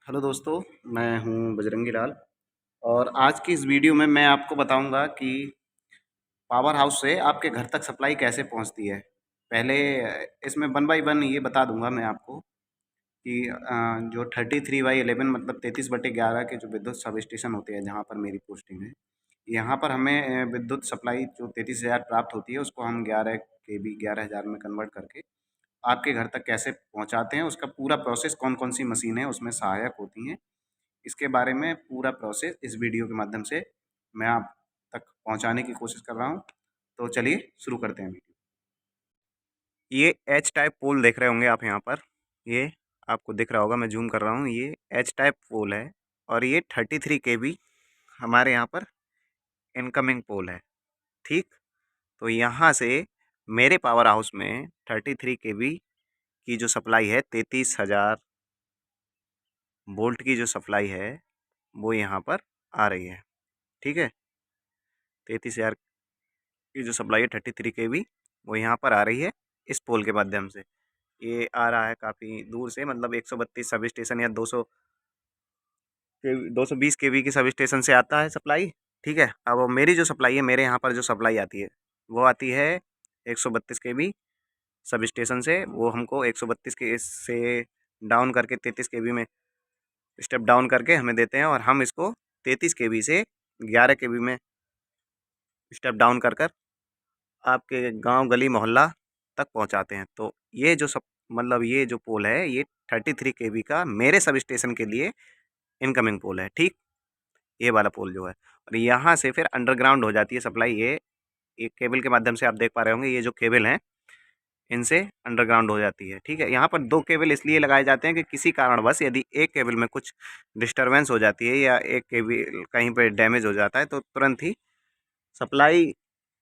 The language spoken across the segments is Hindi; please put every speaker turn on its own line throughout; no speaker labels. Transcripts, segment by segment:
हेलो दोस्तों, मैं हूँ बजरंगी लाल और आज की इस वीडियो में मैं आपको बताऊंगा कि पावर हाउस से आपके घर तक सप्लाई कैसे पहुंचती है। पहले इसमें वन बाय वन ये बता दूंगा मैं आपको कि जो 33/11 मतलब 33/11 के जो विद्युत सब स्टेशन होते हैं जहाँ पर मेरी पोस्टिंग है, यहाँ पर हमें विद्युत सप्लाई जो 33,000 प्राप्त होती है उसको हम 11 में कन्वर्ट करके आपके घर तक कैसे पहुँचाते हैं, उसका पूरा प्रोसेस कौन कौन सी मशीनें उसमें सहायक होती हैं, इसके बारे में पूरा प्रोसेस इस वीडियो के माध्यम से मैं आप तक पहुंचाने की कोशिश कर रहा हूं। तो चलिए शुरू करते हैं वीडियो। ये एच टाइप पोल देख रहे होंगे आप यहाँ पर। ये आपको दिख रहा होगा, मैं जूम कर रहा हूँ। ये एच टाइप पोल है और ये 33 kV हमारे यहाँ पर इनकमिंग पोल है। ठीक, तो यहाँ से मेरे पावर हाउस में 33 kV की जो सप्लाई है, 33,000 वोल्ट की जो सप्लाई है वो यहाँ पर आ रही है। ठीक है, 33,000 की जो सप्लाई है 33 kV वो यहाँ पर आ रही है इस पोल के माध्यम से। ये आ रहा है काफ़ी दूर से, मतलब 132 सब स्टेशन या 200 के 220 kV की सब स्टेशन से आता है सप्लाई। ठीक है, अब वो मेरी जो सप्लाई है, मेरे यहाँ पर जो सप्लाई आती है वो आती है 132 kV सब स्टेशन से। वो हमको 132 के से डाउन करके 33 kV में स्टेप डाउन करके हमें देते हैं और हम इसको 33 kV से 11 kV में स्टेप डाउन कर कर आपके गांव गली मोहल्ला तक पहुंचाते हैं। तो ये जो सब मतलब ये जो पोल है ये 33 kV का मेरे सब स्टेशन के लिए इनकमिंग पोल है। ठीक, ये वाला पोल जो है, और यहाँ से फिर अंडरग्राउंड हो जाती है सप्लाई। ये एक केबल के माध्यम से आप देख पा रहे होंगे, ये जो केबल हैं इनसे अंडरग्राउंड हो जाती है। ठीक है, यहाँ पर दो केबल इसलिए लगाए जाते हैं कि किसी कारणवश यदि एक केबल में कुछ डिस्टरबेंस हो जाती है या एक केबल कहीं पर डैमेज हो जाता है तो तुरंत ही सप्लाई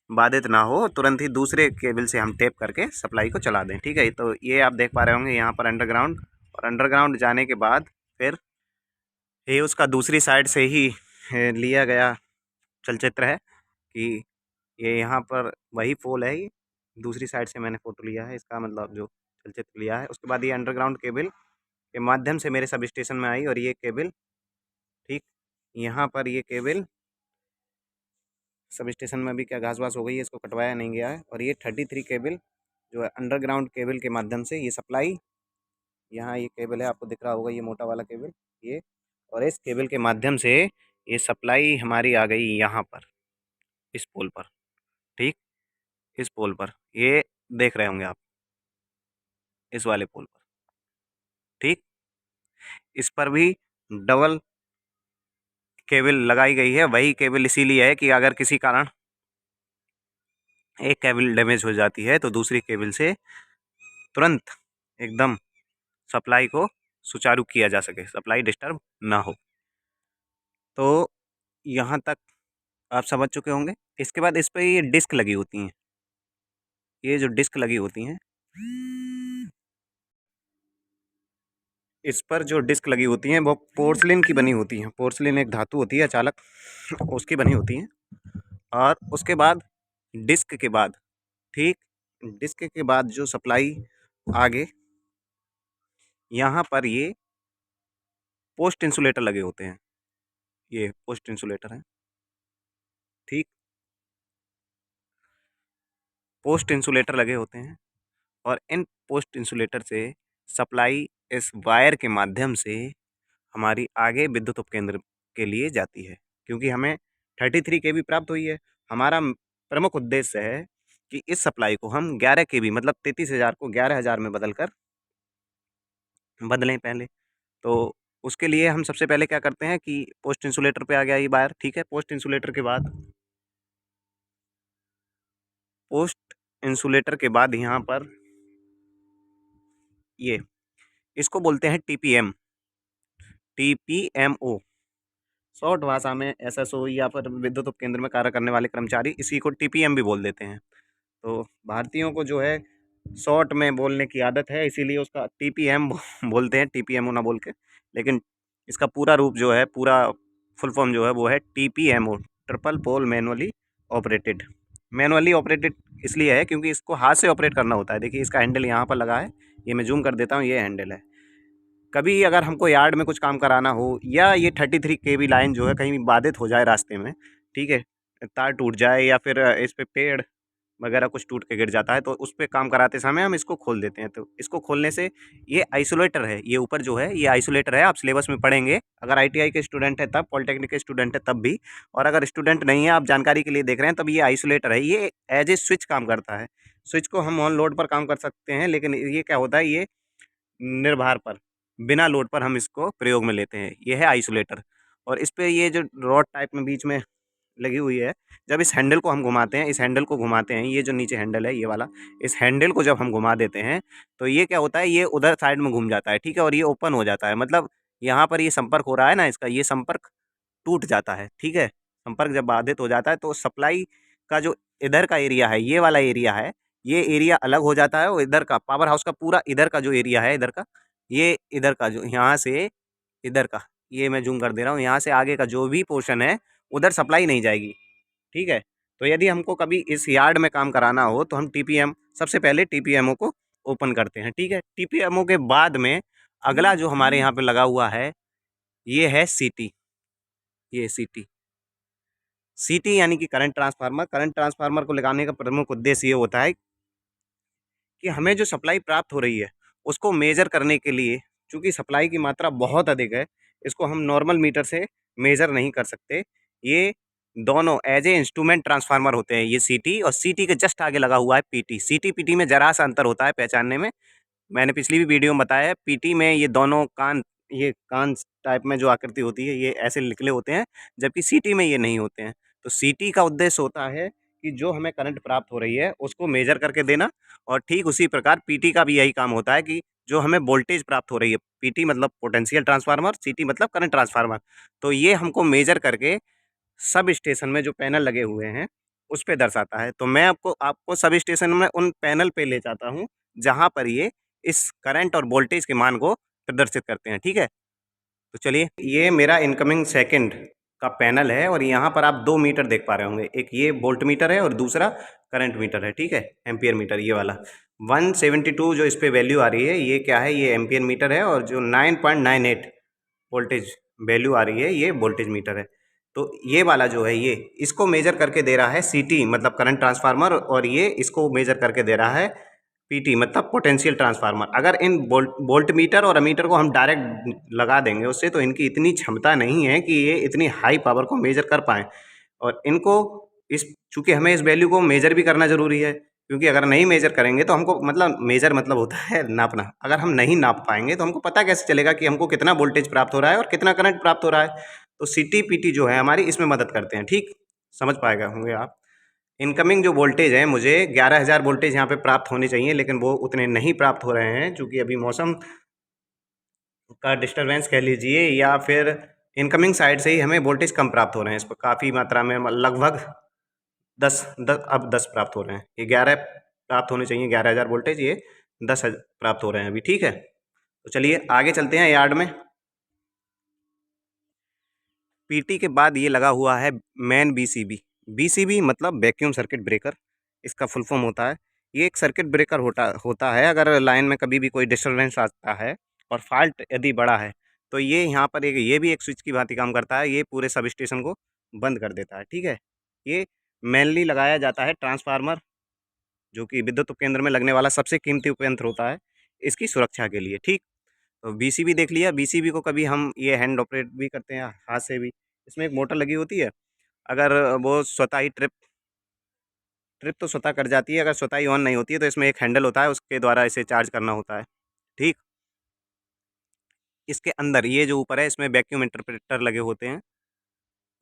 बाधित ना हो, तुरंत ही दूसरे केबल से हम टेप करके सप्लाई को चला दें। ठीक है, तो ये आप देख पा रहे होंगे यहाँ पर अंडरग्राउंड, और अंडरग्राउंड जाने के बाद फिर ये उसका दूसरी साइड से ही लिया गया चलचित्र है कि ये यहाँ पर वही पोल है। ये दूसरी साइड से मैंने फ़ोटो लिया है, इसका मतलब जो चलचित्र लिया है। उसके बाद ये अंडरग्राउंड केबल के माध्यम से मेरे सब स्टेशन में आई और ये केबल, ठीक, यहाँ पर ये केबल सब स्टेशन में भी क्या घास वास हो गई है, इसको कटवाया नहीं गया है। और ये 33 केबल जो है अंडरग्राउंड केबल के माध्यम से ये सप्लाई, यहाँ ये केबल है आपको दिख रहा होगा, ये मोटा वाला केबल ये, और इस केबल के माध्यम से ये सप्लाई हमारी आ गई यहाँ पर इस पोल पर। ठीक, इस पोल पर ये देख रहे होंगे आप, इस वाले पोल पर। ठीक, इस पर भी डबल केबल लगाई गई है। वही केबल इसीलिए है कि अगर किसी कारण एक केबल डैमेज हो जाती है तो दूसरी केबल से तुरंत एकदम सप्लाई को सुचारू किया जा सके, सप्लाई डिस्टर्ब ना हो। तो यहाँ तक आप समझ चुके होंगे। इसके बाद इस पे ये डिस्क लगी होती हैं, ये जो डिस्क लगी होती हैं, इस पर जो डिस्क लगी होती हैं वो पोर्सिलेन की बनी होती हैं। पोर्सिलेन एक धातु होती है चालक, उसकी बनी होती हैं। और उसके बाद डिस्क के बाद, ठीक, डिस्क के बाद जो सप्लाई आगे यहाँ पर ये पोस्ट इंसुलेटर लगे होते हैं। ये पोस्ट इंसुलेटर हैं। ठीक, पोस्ट इंसुलेटर लगे होते हैं और इन पोस्ट इंसुलेटर से सप्लाई इस वायर के माध्यम से हमारी आगे विद्युत उपकेंद्र के लिए जाती है। क्योंकि हमें 33 kV प्राप्त हुई है, हमारा प्रमुख उद्देश्य है कि इस सप्लाई को हम 11 kV मतलब 33,000 को 11,000 में बदल कर बदलें पहले। तो उसके लिए हम सबसे पहले क्या करते हैं कि पोस्ट इंसुलेटर पे आ गया ये वायर। ठीक है, पोस्ट इंसुलेटर के बाद, पोस्ट इंसुलेटर के बाद यहाँ पर ये, इसको बोलते हैं टीपीएम, टीपीएमओ, शॉर्ट भाषा में एसएसओ या फिर विद्युत उपकेंद्र में कार्य करने वाले कर्मचारी इसी को टीपीएम भी बोल देते हैं। तो भारतीयों को जो है शॉर्ट में बोलने की आदत है, इसीलिए उसका टीपीएम बोलते हैं, टीपीएमओ ना बोल के। लेकिन इसका पूरा रूप जो है, पूरा फुल फॉर्म जो है वो है TPMO, triple pole manually operated. Manually operated इसलिए है क्योंकि इसको हाथ से ऑपरेट करना होता है। देखिए इसका हैंडल यहाँ पर लगा है, ये मैं जूम कर देता हूँ, ये हैंडल है। कभी अगर हमको यार्ड में कुछ काम कराना हो या ये 33 केवी लाइन जो है कहीं बाधित हो जाए रास्ते में, ठीक है, तार टूट जाए या फिर इस पे पेड़ वगैरह कुछ टूट के गिर जाता है, तो उस पे काम कराते समय हम इसको खोल देते हैं। तो इसको खोलने से ये आइसोलेटर है, ये ऊपर जो है ये आइसोलेटर है, आप सिलेबस में पढ़ेंगे। अगर आईटीआई के स्टूडेंट है तब, पॉलिटेक्निक के स्टूडेंट है तब भी, और अगर स्टूडेंट नहीं है, आप जानकारी के लिए देख रहे हैं, तब ये आइसोलेटर है, ये एज ए स्विच काम करता है। स्विच को हम ऑन लोड पर काम कर सकते हैं, लेकिन ये क्या होता है, ये निर्भर पर, बिना लोड पर हम इसको प्रयोग में लेते हैं। ये है आइसोलेटर। और इस पे ये जो रॉड टाइप में बीच में लगी हुई है, जब इस हैंडल को हम घुमाते हैं, इस हैंडल को घुमाते हैं, ये जो नीचे हैंडल है ये वाला, इस हैंडल को जब हम घुमा देते हैं, तो ये क्या होता है, ये उधर साइड में घूम जाता है, ठीक है, और ये ओपन हो जाता है। मतलब यहाँ पर ये संपर्क हो रहा है ना इसका, ये संपर्क टूट जाता है, ठीक है। संपर्क जब बाधित हो जाता है तो सप्लाई का जो इधर का एरिया है, ये वाला एरिया है, ये एरिया अलग हो जाता है, और इधर का पावर हाउस का पूरा इधर का जो एरिया है, इधर का, ये इधर का जो यहाँ से इधर का, ये मैं जूम कर दे रहा हूँ, यहाँ से आगे का जो भी पोर्शन है उधर सप्लाई नहीं जाएगी, ठीक है। तो यदि हमको कभी इस यार्ड में काम कराना हो तो हम टीपीएम, सबसे पहले टीपीएमओ को ओपन करते हैं, ठीक है। टीपीएमओ के बाद में अगला जो हमारे यहाँ पे लगा हुआ है, ये है सीटी। ये सीटी, सीटी यानी कि करंट ट्रांसफार्मर। करंट ट्रांसफार्मर को लगाने का प्रमुख उद्देश्य ये होता है कि हमें जो सप्लाई प्राप्त हो रही है उसको मेजर करने के लिए, चूँकि सप्लाई की मात्रा बहुत अधिक है, इसको हम नॉर्मल मीटर से मेजर नहीं कर सकते। ये दोनों एज ए इंस्ट्रूमेंट ट्रांसफार्मर होते हैं, ये सीटी, और सीटी के जस्ट आगे लगा हुआ है पीटी। सीटी पीटी में जरा सा अंतर होता है पहचानने में, मैंने पिछली भी वीडियो में बताया है। पीटी में ये दोनों कान, ये कान टाइप में जो आकृति होती है, ये ऐसे निकले होते हैं, जबकि सीटी में ये नहीं होते हैं। तो सीटी का उद्देश्य होता है कि जो हमें करंट प्राप्त हो रही है उसको मेजर करके देना, और ठीक उसी प्रकार पीटी का भी यही काम होता है कि जो हमें वोल्टेज प्राप्त हो रही है, पीटी मतलब पोटेंशियल ट्रांसफार्मर, सीटी मतलब करंट ट्रांसफार्मर, तो ये हमको मेजर करके सब स्टेशन में जो पैनल लगे हुए हैं उस पे दर्शाता है। तो मैं आपको आपको सब स्टेशन में उन पैनल पे ले जाता हूँ जहाँ पर ये इस करंट और वोल्टेज के मान को प्रदर्शित करते हैं, ठीक है। तो चलिए, ये मेरा इनकमिंग सेकंड का पैनल है, और यहाँ पर आप 2 मीटर देख पा रहे होंगे, एक ये वोल्ट मीटर है और दूसरा करंट मीटर है, ठीक है, एम्पियर मीटर ये वाला। 172 जो इस पे वैल्यू आ रही है, ये क्या है, ये एम्पियर मीटर है, और जो 9.98 वोल्टेज वैल्यू आ रही है, ये वोल्टेज मीटर है। तो ये वाला जो है, ये इसको मेजर करके दे रहा है सीटी मतलब करंट ट्रांसफार्मर, और ये इसको मेजर करके दे रहा है पीटी मतलब पोटेंशियल ट्रांसफार्मर। अगर इन वोल्ट मीटर और अमीटर को हम डायरेक्ट लगा देंगे उससे, तो इनकी इतनी क्षमता नहीं है कि ये इतनी हाई पावर को मेजर कर पाएँ, और इनको इस, चूँकि हमें इस वैल्यू को मेजर भी करना ज़रूरी है, क्योंकि अगर नहीं मेजर करेंगे तो हमको, मतलब मेजर मतलब होता है नापना, अगर हम नहीं नाप पाएंगे तो हमको पता कैसे चलेगा कि हमको कितना वोल्टेज प्राप्त हो रहा है और कितना करंट प्राप्त हो रहा है। तो सीटी पीटी जो है हमारी इसमें मदद करते हैं, ठीक, समझ पाएगा होंगे आप। इनकमिंग जो वोल्टेज है, मुझे 11,000 वोल्टेज यहाँ पे प्राप्त होने चाहिए, लेकिन वो उतने नहीं प्राप्त हो रहे हैं, चूँकि अभी मौसम का डिस्टरबेंस कह लीजिए, या फिर इनकमिंग साइड से ही हमें वोल्टेज कम प्राप्त हो रहे हैं। इस पर काफ़ी मात्रा में, लगभग 10 अब 10 प्राप्त हो रहे हैं। ये 11 प्राप्त होने चाहिए, 11,000 वोल्टेज, ये 10 प्राप्त हो रहे हैं अभी, ठीक है। तो चलिए आगे चलते हैं यार्ड में। पीटी के बाद ये लगा हुआ है मेन बीसीबी। बीसीबी मतलब वैक्यूम सर्किट ब्रेकर, इसका फुल फॉर्म होता है। ये एक सर्किट ब्रेकर होता होता है, अगर लाइन में कभी भी कोई डिस्टर्बेंस आता है और फॉल्ट यदि बड़ा है, तो ये यहाँ पर एक, ये भी एक स्विच की भांति काम करता है, ये पूरे सब स्टेशन को बंद कर देता है, ठीक है। ये मेनली लगाया जाता है ट्रांसफार्मर, जो कि विद्युत उपकेंद्र में लगने वाला सबसे कीमती उपयंत्र होता है, इसकी सुरक्षा के लिए, ठीक। तो बीसीबी देख लिया, बीसीबी को कभी हम ये हैंड ऑपरेट भी करते हैं, हाथ से भी। इसमें एक मोटर लगी होती है, अगर वो स्वतः ही ट्रिप ट्रिप तो स्वतः कट जाती है, अगर स्वतः ही ऑन नहीं होती है तो इसमें एक हैंडल होता है, उसके द्वारा इसे चार्ज करना होता है, ठीक। इसके अंदर ये जो ऊपर है, इसमें वैक्यूम इंटरप्रेटर लगे होते हैं।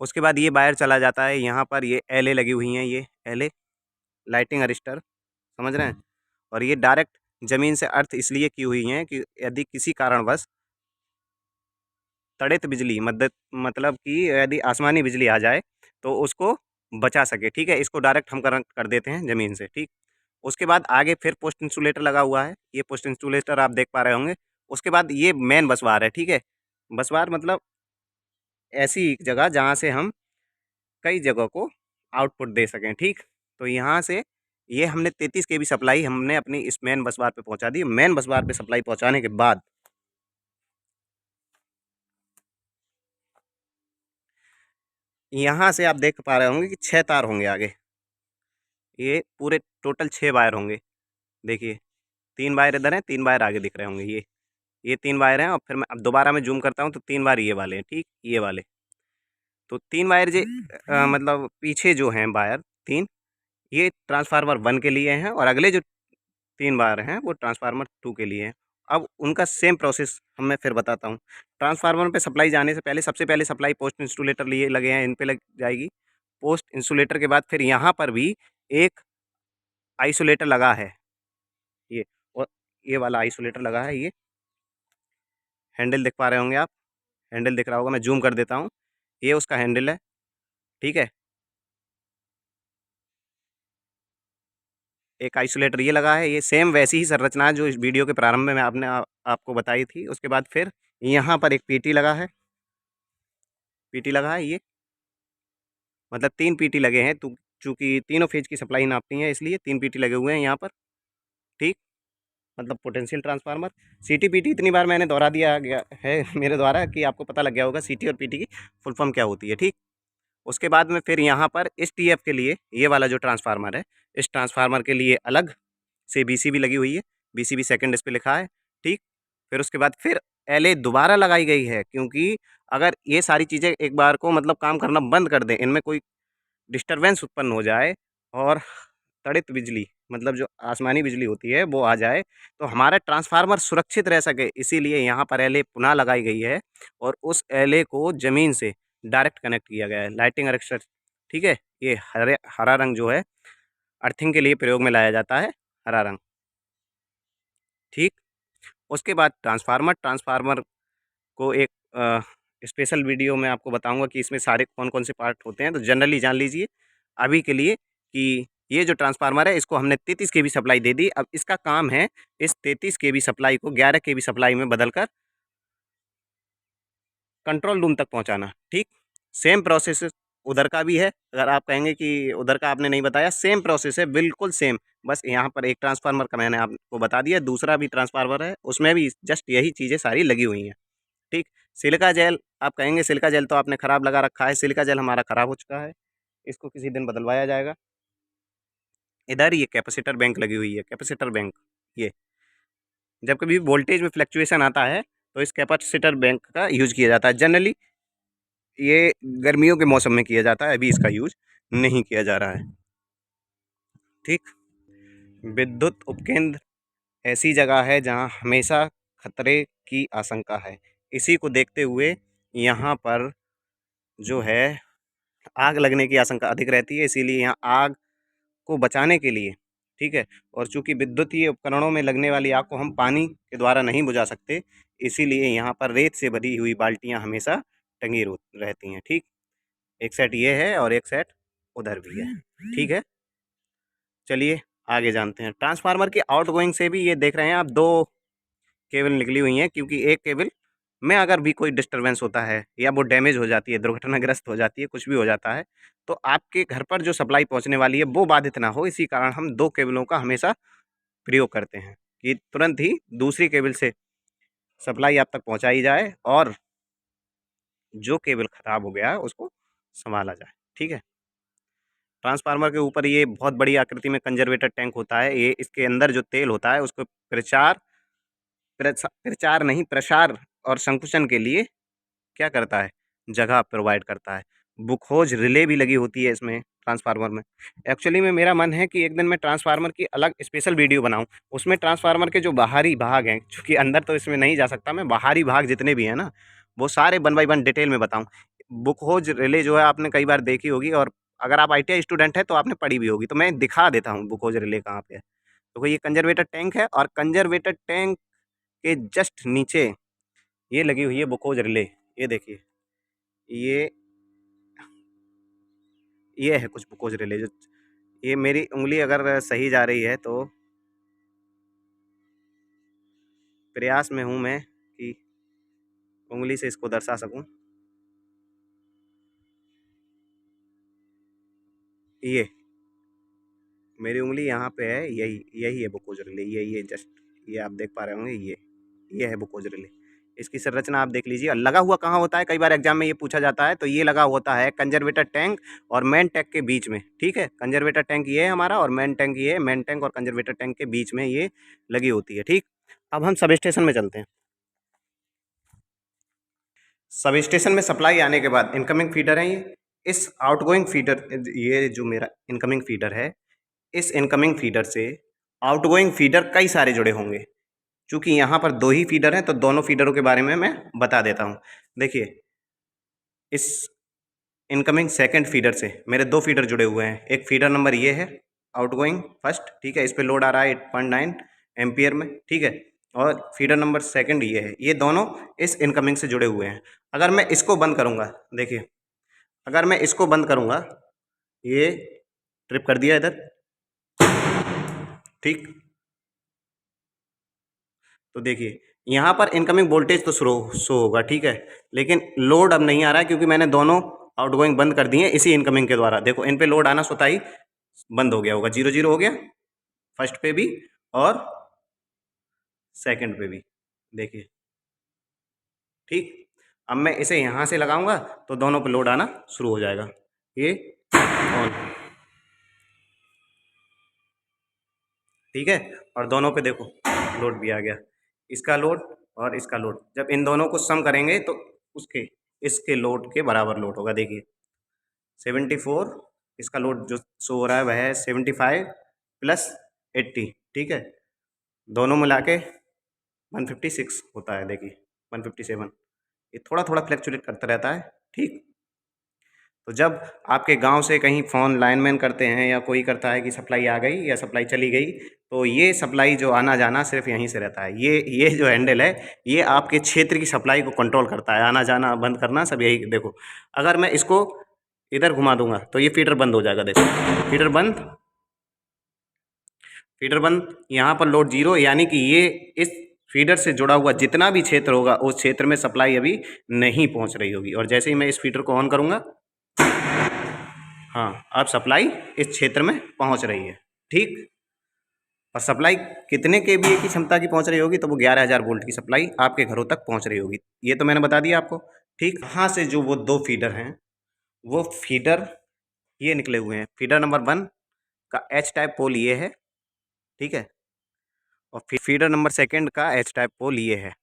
उसके बाद ये वायर चला जाता है, यहाँ पर ये एलए लगी हुई हैं, ये एलए लाइटिंग अरिस्टर, समझ रहे हैं। और ये डायरेक्ट ज़मीन से अर्थ इसलिए की हुई हैं कि यदि किसी कारणवश तड़ित बिजली मदद, मतलब कि यदि आसमानी बिजली आ जाए तो उसको बचा सके, ठीक है। इसको डायरेक्ट हम कनेक्ट कर देते हैं ज़मीन से, ठीक। उसके बाद आगे फिर पोस्ट इंसुलेटर लगा हुआ है, ये पोस्ट इंसुलेटर आप देख पा रहे होंगे। उसके बाद ये मेन बस बार है, ठीक है। बस बार मतलब ऐसी जगह जहाँ से हम कई जगह को आउटपुट दे सकें, ठीक। तो यहाँ से ये हमने 33 केवी सप्लाई हमने अपनी इस मेन बस बार पे पहुँचा दी। मेन बस बार पे सप्लाई पहुँचाने के बाद यहाँ से आप देख पा रहे होंगे कि 6 तार होंगे आगे। ये पूरे टोटल 6 वायर होंगे। देखिए 3 वायर इधर हैं, 3 वायर आगे दिख रहे होंगे ये 3 वायर हैं और फिर मैं अब दोबारा मैं ज़ूम करता हूँ तो 3 वायर ये वाले हैं, ठीक? ये वाले। तो 3 वायर मतलब पीछे जो हैं वायर 3, ये ट्रांसफार्मर 1 के लिए हैं और अगले जो 3 वायर हैं वो ट्रांसफार्मर 2 के लिए हैं। अब उनका सेम प्रोसेस मैं फिर बताता हूँ। ट्रांसफार्मर पे सप्लाई जाने से पहले सबसे पहले सप्लाई पोस्ट इंसुलेटर लिए लगे हैं, इन पे लग जाएगी। पोस्ट इंसुलेटर के बाद फिर यहाँ पर भी एक आइसोलेटर लगा है ये, और ये वाला आइसोलेटर लगा है ये। हैंडल देख पा रहे होंगे आप, हैंडल दिख रहा होगा, मैं ज़ूम कर देता हूँ। ये उसका हैंडल है, ठीक है? एक आइसोलेटर ये लगा है, ये सेम वैसी ही संरचना है जो इस वीडियो के प्रारंभ में आपने आपको बताई थी। उसके बाद फिर यहाँ पर एक पीटी लगा है, पीटी लगा है ये, मतलब 3 पीटी लगे हैं। तो चूँकि तीनों फेज़ की सप्लाई नापनी है इसलिए 3 पीटी लगे हुए हैं यहाँ पर, ठीक? मतलब पोटेंशियल ट्रांसफार्मर। सीटी पीटी इतनी बार मैंने दोहरा दिया गया है मेरे द्वारा कि आपको पता लग गया होगा सीटी और पीटी की फुल फॉर्म क्या होती है, ठीक? उसके बाद में फिर यहाँ पर इस टीएफ के लिए ये वाला जो ट्रांसफार्मर है, इस ट्रांसफार्मर के लिए अलग से बीसीबी लगी हुई है, बीसीबी सेकंड इस पे लिखा है, ठीक? फिर उसके बाद फिर एलए दोबारा लगाई गई है, क्योंकि अगर ये सारी चीज़ें एक बार को मतलब काम करना बंद कर दें, इनमें कोई डिस्टरबेंस उत्पन्न हो जाए और तड़ित बिजली मतलब जो आसमानी बिजली होती है वो आ जाए, तो हमारा ट्रांसफार्मर सुरक्षित रह सके, इसीलिए यहाँ पर एलए पुनः लगाई गई है और उस एलए को ज़मीन से डायरेक्ट कनेक्ट किया गया है। लाइटिंग अरेस्टर, ठीक है? ये हरा रंग जो है अर्थिंग के लिए प्रयोग में लाया जाता है, हरा रंग, ठीक? उसके बाद ट्रांसफार्मर को एक स्पेशल वीडियो में आपको बताऊँगा कि इसमें सारे कौन-कौन से पार्ट होते हैं, तो जनरली जान लीजिए अभी के लिए कि ये जो ट्रांसफार्मर है इसको हमने 33 केवी सप्लाई दे दी। अब इसका काम है इस 33 केवी सप्लाई को 11 केवी सप्लाई में बदलकर कंट्रोल रूम तक पहुँचाना, ठीक? सेम प्रोसेस उधर का भी है, अगर आप कहेंगे कि उधर का आपने नहीं बताया, सेम प्रोसेस है, बिल्कुल सेम। बस यहाँ पर एक ट्रांसफार्मर का मैंने आपको बता दिया, दूसरा भी ट्रांसफार्मर है, उसमें भी जस्ट यही चीज़ें सारी लगी हुई हैं, ठीक? सिलिका जेल, आप कहेंगे सिलिका जेल तो आपने ख़राब लगा रखा है, सिलिका जेल हमारा ख़राब हो चुका है, इसको किसी दिन बदलवाया जाएगा। इधर ये कैपेसिटर बैंक लगी हुई है, कैपेसिटर बैंक ये। जब कभी वोल्टेज में फ्लक्चुएशन आता है, तो इस कैपेसिटर बैंक का यूज़ किया जाता है। जनरली ये गर्मियों के मौसम में किया जाता है, अभी इसका यूज़ नहीं किया जा रहा है, ठीक? विद्युत उपकेंद्र ऐसी जगह है जहाँ हमेशा खतरे की आशंका है। इसी को देखते हुए यहाँ पर जो है आग लगने की आशंका अधिक रहती है, इसीलिए यहाँ आग को बचाने के लिए, ठीक है? और चूँकि विद्युतीय उपकरणों में लगने वाली आग को हम पानी के द्वारा नहीं बुझा सकते, इसीलिए यहाँ पर रेत से भरी हुई बाल्टियाँ हमेशा टंगी रहती हैं, ठीक? एक सेट ये है और एक सेट उधर भी है, ठीक है? चलिए आगे जानते हैं। ट्रांसफार्मर की आउटगोइंग से भी ये देख रहे हैं आप 2 केबल निकली हुई हैं, क्योंकि एक केबल में अगर भी कोई डिस्टरबेंस होता है या वो डैमेज हो जाती है, दुर्घटनाग्रस्त हो जाती है, कुछ भी हो जाता है, तो आपके घर पर जो सप्लाई पहुँचने वाली है वो बाधित ना हो, इसी कारण हम 2 केबलों का हमेशा प्रयोग करते हैं कि तुरंत ही दूसरी केबल से सप्लाई आप तक पहुँचाई जाए और जो केबल ख़राब हो गया है उसको सँभाला जाए, ठीक है? ट्रांसफार्मर के ऊपर ये बहुत बड़ी आकृति में कंजर्वेटर टैंक होता है, ये इसके अंदर जो तेल होता है उसको प्रचार नहीं, प्रसार और संकुचन के लिए क्या करता है, जगह प्रोवाइड करता है। बुखोज रिले भी लगी होती है इसमें ट्रांसफार्मर में। एक्चुअली में मेरा मन है कि एक दिन मैं ट्रांसफार्मर की अलग स्पेशल वीडियो बनाऊँ। उसमें ट्रांसफार्मर के जो बाहरी भाग हैं, चूँकि अंदर तो इसमें नहीं जा सकता मैं, बाहरी भाग जितने भी हैं ना, वो सारे वन बाय वन डिटेल में बताऊँ। बुखोज रिले जो है आपने कई बार देखी होगी और अगर आप आईटीआई स्टूडेंट हैं तो आपने पढ़ी भी होगी, तो मैं दिखा देता हूँ बुखोज रिले कहाँ पे है। देखो ये कंजर्वेटर टैंक है और कंजर्वेटर टैंक के जस्ट नीचे ये लगी हुई है बुकोज रिले। ये देखिए, ये ये है कुछ बुकोज रिले जो, ये मेरी उंगली अगर सही जा रही है तो प्रयास में हूँ मैं कि उंगली से इसको दर्शा सकूँ। ये मेरी उंगली यहाँ पे है, यही यही है बुकोज रिले, ये जस्ट ये आप देख पा रहे होंगे, ये है बुकोज रिले। इसकी संरचना आप देख लीजिए। लगा हुआ कहाँ होता है, कई बार एग्जाम में ये पूछा जाता है, तो ये लगा होता है कंजर्वेटर टैंक और मेन टैंक के बीच में, ठीक है। कंजर्वेटर टैंक ये है हमारा और मेन टैंक ये है। मेन टैंक और कंजर्वेटर टैंक के बीच में ये लगी होती है, ठीक। अब हम सब स्टेशन में चलते हैं। सब स्टेशन में सप्लाई आने के बाद इनकमिंग फीडर है ये। इस आउटगोइंग फीडर, ये जो मेरा इनकमिंग फीडर है, इस इनकमिंग फीडर से आउटगोइंग फीडर कई सारे जुड़े होंगे। चूंकि यहाँ पर 2 ही फीडर हैं तो दोनों फीडरों के बारे में मैं बता देता हूँ। देखिए, इस इनकमिंग सेकंड फीडर से मेरे 2 फीडर जुड़े हुए हैं। एक फीडर नंबर ये है आउटगोइंग फर्स्ट, ठीक है। इस पे लोड आ रहा है 8.9 एम्पियर में, ठीक है। और फीडर नंबर सेकंड ये है। ये दोनों इस इनकमिंग से जुड़े हुए हैं। अगर मैं इसको बंद करूँगा, देखिए, अगर मैं इसको बंद करूँगा, ये ट्रिप कर दिया इधर, ठीक। तो देखिए, यहाँ पर इनकमिंग वोल्टेज तो शो होगा, ठीक है। लेकिन लोड अब नहीं आ रहा है क्योंकि मैंने दोनों आउटगोइंग बंद कर दिए इसी इनकमिंग के द्वारा। देखो, इन पे लोड आना स्वतः ही बंद हो गया होगा। 0 0 हो गया फर्स्ट पे भी और सेकंड पे भी, देखिए, ठीक। अब मैं इसे यहाँ से लगाऊंगा तो दोनों पे लोड आना शुरू हो जाएगा। ये ऑन, ठीक है। और दोनों पे देखो लोड भी आ गया, इसका लोड और इसका लोड। जब इन दोनों को सम करेंगे तो उसके इसके लोड के बराबर लोड होगा। देखिए, 74, इसका लोड जो शो हो रहा है वह है 75 प्लस 80, ठीक है। दोनों मिला के 156 होता है। देखिए, 157। ये थोड़ा थोड़ा फ्लैक्चुएट करता रहता है, ठीक। तो जब आपके गांव से कहीं फ़ोन लाइनमैन करते हैं या कोई करता है कि सप्लाई आ गई या सप्लाई चली गई, तो ये सप्लाई जो आना जाना सिर्फ यहीं से रहता है। ये जो हैंडल है, ये आपके क्षेत्र की सप्लाई को कंट्रोल करता है। आना जाना बंद करना सब यही। देखो, अगर मैं इसको इधर घुमा दूंगा तो ये फीडर बंद हो जाएगा। देखो, फीडर बंद, फीडर बंद। यहाँ पर लोड 0, यानी कि ये इस फीडर से जुड़ा हुआ जितना भी क्षेत्र होगा उस क्षेत्र में सप्लाई अभी नहीं पहुँच रही होगी। और जैसे ही मैं इस फीडर को ऑन करूँगा, हाँ, अब सप्लाई इस क्षेत्र में पहुंच रही है, ठीक। और सप्लाई कितने केवीए की क्षमता की पहुंच रही होगी, तो वो 11,000 वोल्ट की सप्लाई आपके घरों तक पहुंच रही होगी। ये तो मैंने बता दिया आपको, ठीक। यहाँ से जो वो 2 फीडर हैं, वो फीडर ये निकले हुए हैं। फीडर नंबर 1 का एच टाइप पोल ये है, ठीक है। और फीडर नंबर सेकंड का एच टाइप पोल ये है।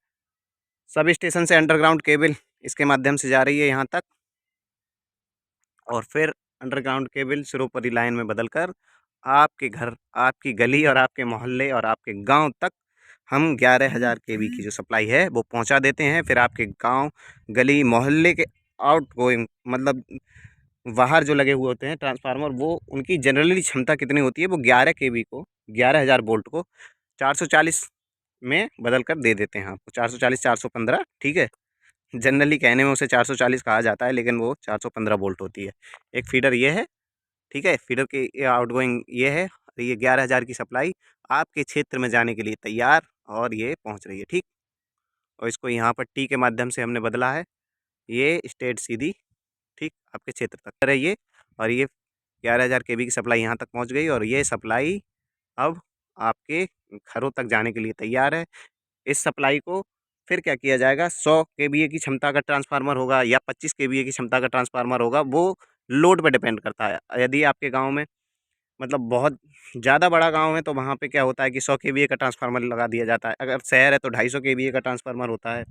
सब स्टेशन से अंडरग्राउंड केबल इसके माध्यम से जा रही है यहाँ तक, और फिर अंडरग्राउंड केबल सिरोपरी लाइन में बदलकर आपके घर, आपकी गली और आपके मोहल्ले और आपके गांव तक हम 11,000 केवी की जो सप्लाई है वो पहुंचा देते हैं। फिर आपके गांव, गली, मोहल्ले के आउट गोइंग, मतलब बाहर जो लगे हुए होते हैं ट्रांसफार्मर, वो उनकी जनरली क्षमता कितनी होती है, वो 11 केवी को, 11,000 वोल्ट को 440 में बदल कर दे देते हैं आपको। 440, 415, ठीक है। जनरली कहने में उसे 440 कहा जाता है, लेकिन वो 415 वोल्ट होती है। एक फीडर ये है, ठीक है। फीडर की ये आउटगोइंग ये है। ये 11,000 की सप्लाई आपके क्षेत्र में जाने के लिए तैयार और ये पहुंच रही है, ठीक। और इसको यहाँ पर टी के माध्यम से हमने बदला है, ये स्ट्रेट सीधी, ठीक, आपके क्षेत्र तक है ये। और ये 11,000 केवी की सप्लाई यहाँ तक पहुँच गई और ये सप्लाई अब आपके घरों तक जाने के लिए तैयार है। इस सप्लाई को फिर क्या किया जाएगा, 100 केवीए की क्षमता का ट्रांसफार्मर होगा या 25 केवीए की क्षमता का ट्रांसफार्मर होगा, वो लोड पे डिपेंड करता है। यदि आपके गांव में मतलब बहुत ज़्यादा बड़ा गांव है तो वहाँ पे क्या होता है कि 100 केवीए का ट्रांसफार्मर लगा दिया जाता है। अगर शहर है तो 250 केवीए का ट्रांसफार्मर होता है।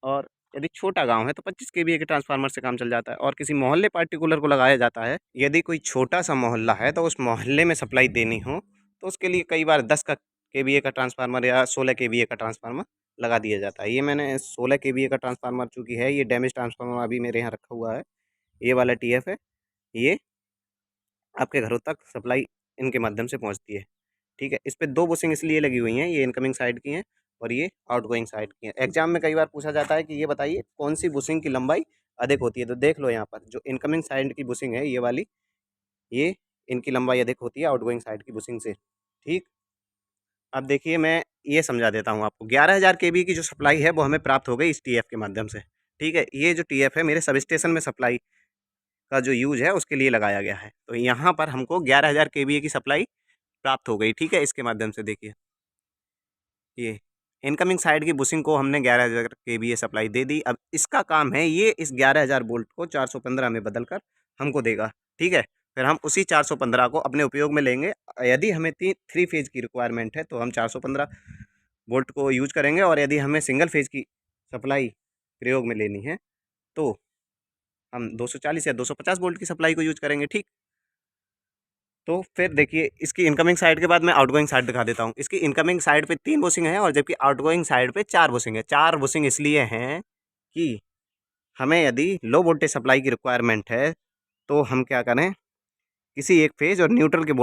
और यदि छोटा गांव है तो 25 केवीए के ट्रांसफार्मर से काम चल जाता है और किसी मोहल्ले पार्टिकुलर को लगाया जाता है। यदि कोई छोटा सा मोहल्ला है तो उस मोहल्ले में सप्लाई देनी हो तो उसके लिए कई बार 10 का केवीए का ट्रांसफार्मर या 16 केवीए का ट्रांसफार्मर लगा दिया जाता है। ये मैंने 16 केवीए का ट्रांसफार्मर चूँकि है, ये डैमेज ट्रांसफार्मर अभी मेरे यहाँ रखा हुआ है। ये वाला टीएफ है, ये आपके घरों तक सप्लाई इनके माध्यम से पहुँचती है, ठीक है। इस पे 2 बुशिंग इसलिए लगी हुई हैं, ये इनकमिंग साइड की हैं और ये आउटगोइंग साइड की हैं। एग्जाम में कई बार पूछा जाता है कि ये बताइए कौन सी बुशिंग की लंबाई अधिक होती है, तो देख लो यहाँ पर जो इनकमिंग साइड की बुशिंग है ये वाली, ये इनकी लंबाई अधिक होती है आउटगोइंग साइड की बुशिंग से, ठीक। अब देखिए, मैं ये समझा देता हूँ आपको। 11,000 केवी की जो सप्लाई है वो हमें प्राप्त हो गई इस टीएफ के माध्यम से, ठीक है। ये जो टीएफ है मेरे सब स्टेशन में सप्लाई का जो यूज़ है उसके लिए लगाया गया है। तो यहाँ पर हमको 11,000 केवीए की सप्लाई प्राप्त हो गई, ठीक है। इसके माध्यम से देखिए, ये इनकमिंग साइड की बुशिंग को हमने 11,000 केवीए सप्लाई दे दी। अब इसका काम है ये इस 11,000 वोल्ट को 415 में बदलकर हमको देगा, ठीक है। फिर हम उसी 415 को अपने उपयोग में लेंगे। यदि हमें 3 फेज़ की रिक्वायरमेंट है तो हम 415 वोल्ट को यूज़ करेंगे, और यदि हमें सिंगल फेज़ की सप्लाई प्रयोग में लेनी है तो हम 240 या 250 वोल्ट की सप्लाई को यूज़ करेंगे, ठीक। तो फिर देखिए इसकी इनकमिंग साइड के बाद मैं आउटगोइंग साइड दिखा देता हूँ। इसकी इनकमिंग साइड पे 3 बुशिंग है और जबकि आउटगोइंग साइड पे 4 बुशिंग है। 4 बुशिंग इसलिए हैं कि हमें यदि लो वोल्टेज सप्लाई की रिक्वायरमेंट है तो हम क्या करें, किसी एक फेज़ और न्यूट्रल के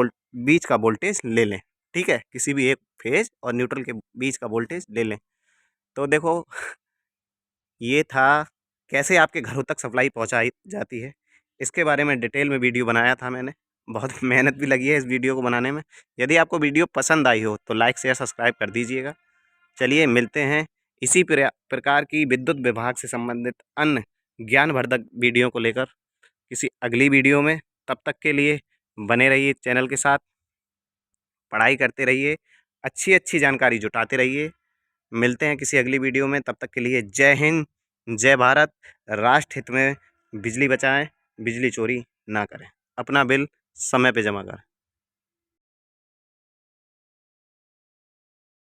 बीच का वोल्टेज ले लें, ठीक है। किसी भी एक फेज़ और न्यूट्रल के बीच का वोल्टेज ले लें। तो देखो ये था कैसे आपके घरों तक सप्लाई पहुंचाई जाती है। इसके बारे में डिटेल में वीडियो बनाया था मैंने। बहुत मेहनत भी लगी है इस वीडियो को बनाने में। यदि आपको वीडियो पसंद आई हो तो लाइक शेयर सब्सक्राइब कर दीजिएगा। चलिए मिलते हैं इसी प्रकार की विद्युत विभाग से संबंधित अन्य ज्ञानवर्धक वीडियो को लेकर किसी अगली वीडियो में। तब तक के लिए बने रहिए चैनल के साथ, पढ़ाई करते रहिए, अच्छी अच्छी जानकारी जुटाते रहिए। मिलते हैं किसी अगली वीडियो में, तब तक के लिए जय हिंद, जय भारत। राष्ट्र हित में बिजली बचाएं, बिजली चोरी ना करें, अपना बिल समय पे जमा करें।